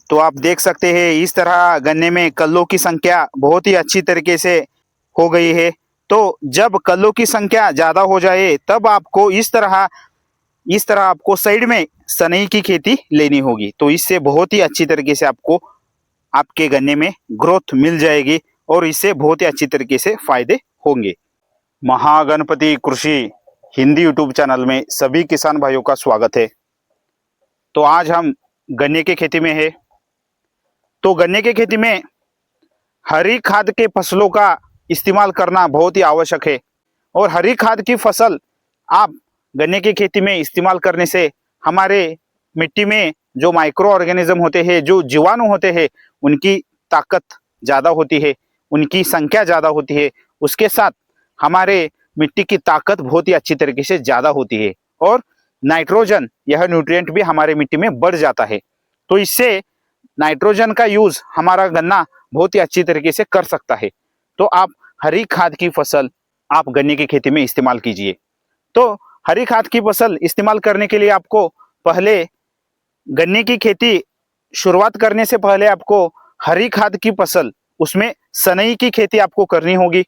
तो आप देख सकते हैं इस तरह गन्ने में कल्लों की संख्या बहुत ही अच्छी तरीके से हो गई है। तो जब कल्लों की संख्या ज़्यादा हो जाए तब आपको इस तरह आपको साइड में सनई की खेती लेनी होगी। तो इससे बहुत ही अच्छी तरीके से आपको आपके गन्ने में ग्रोथ मिल जाएगी और इससे बहुत ही अच्छी तरीके से फायदे होंगे। महागणपति कृषि हिंदी यूट्यूब चैनल में सभी किसान भाइयों का स्वागत है। तो आज हम गन्ने की खेती में है। तो गन्ने की खेती में हरी खाद के फसलों का इस्तेमाल करना बहुत ही आवश्यक है। और हरी खाद की फसल आप गन्ने की खेती में इस्तेमाल करने से हमारे मिट्टी में जो माइक्रो ऑर्गेनिज्म होते हैं, जो जीवाणु होते हैं, उनकी ताकत ज़्यादा होती है, उनकी संख्या ज़्यादा होती है। उसके साथ हमारे मिट्टी की ताकत बहुत ही अच्छी तरीके से ज़्यादा होती है और नाइट्रोजन यह न्यूट्रिएंट भी हमारे मिट्टी में बढ़ जाता है। तो इससे नाइट्रोजन का यूज हमारा गन्ना बहुत ही अच्छी तरीके से कर सकता है। तो आप हरी खाद की फसल आप गन्ने की खेती में इस्तेमाल कीजिए। तो हरी खाद की फसल इस्तेमाल करने के लिए आपको पहले गन्ने की खेती शुरुआत करने से पहले आपको हरी खाद की फसल उसमें सनई की खेती आपको करनी होगी।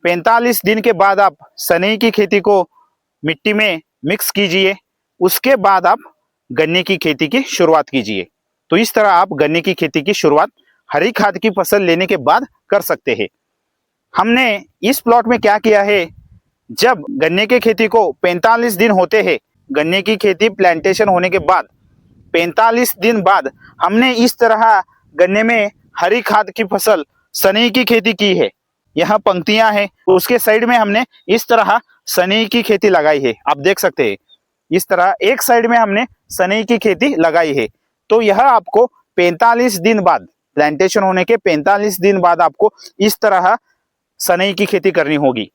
45 दिन के बाद आप सनई की खेती को मिट्टी में मिक्स कीजिए। उसके बाद आप गन्ने की खेती की शुरुआत कीजिए। तो इस तरह आप गन्ने की खेती की शुरुआत हरी खाद की फसल लेने के बाद कर सकते हैं। हमने इस प्लॉट में क्या किया है, जब गन्ने की खेती को 45 दिन होते हैं, गन्ने की खेती प्लांटेशन होने के बाद 45 दिन बाद हमने इस तरह गन्ने में हरी खाद की फसल सनई की खेती की है। यहाँ पंक्तियां हैं, उसके साइड में हमने इस तरह सनई की खेती लगाई है। आप देख सकते हैं इस तरह एक साइड में हमने सनई की खेती लगाई है। तो यह आपको 45 दिन बाद, प्लांटेशन होने के 45 दिन बाद आपको इस तरह सनई की खेती करनी होगी।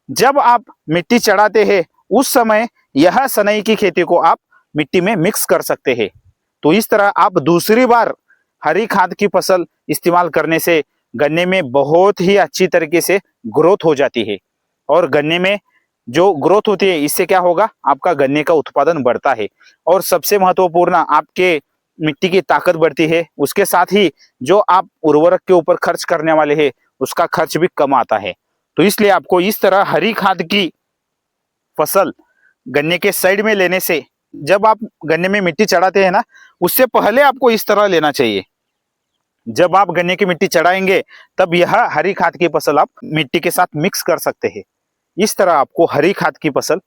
जब आप मिट्टी चढ़ाते हैं उस समय यह सनई की खेती को आप मिट्टी में मिक्स कर सकते हैं। तो इस तरह आप दूसरी बार हरी खाद की फसल इस्तेमाल करने से गन्ने में बहुत ही अच्छी तरीके से ग्रोथ हो जाती है। और गन्ने में जो ग्रोथ होती है इससे क्या होगा, आपका गन्ने का उत्पादन बढ़ता है और सबसे महत्वपूर्ण आपके मिट्टी की ताकत बढ़ती है। उसके साथ ही जो आप उर्वरक के ऊपर खर्च करने वाले हैं उसका खर्च भी कम आता है। तो इसलिए आपको इस तरह हरी खाद की फसल गन्ने के साइड में लेने से, जब आप गन्ने में मिट्टी चढ़ाते हैं ना, उससे पहले आपको इस तरह लेना चाहिए। जब आप गन्ने की मिट्टी चढ़ाएंगे तब यह हरी खाद की फसल आप मिट्टी के साथ मिक्स कर सकते हैं। इस तरह आपको हरी खाद की फसल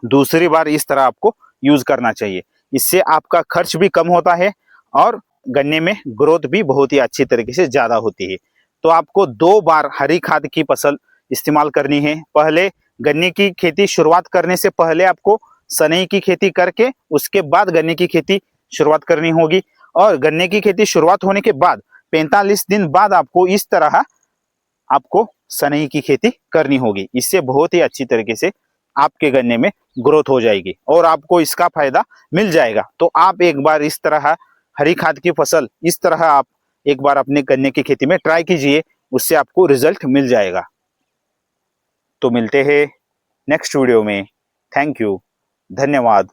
दूसरी बार इस तरह आपको यूज करना चाहिए। इससे आपका खर्च भी कम होता है और गन्ने में ग्रोथ भी बहुत ही अच्छी तरीके से ज्यादा होती है। तो आपको 2 बार हरी खाद की फसल इस्तेमाल करनी है। पहले गन्ने की खेती शुरुआत करने से पहले आपको सनई की खेती करके उसके बाद गन्ने की खेती शुरुआत करनी होगी। और गन्ने की खेती शुरुआत होने के बाद 45 दिन बाद आपको इस तरह आपको सनई की खेती करनी होगी। इससे बहुत ही अच्छी तरीके से आपके गन्ने में ग्रोथ हो जाएगी और आपको इसका फायदा मिल जाएगा। तो आप एक बार इस तरह हरी खाद की फसल इस तरह आप एक बार अपने गन्ने की खेती में ट्राई कीजिए, उससे आपको रिजल्ट मिल जाएगा। तो मिलते हैं नेक्स्ट वीडियो में। थैंक यू, धन्यवाद।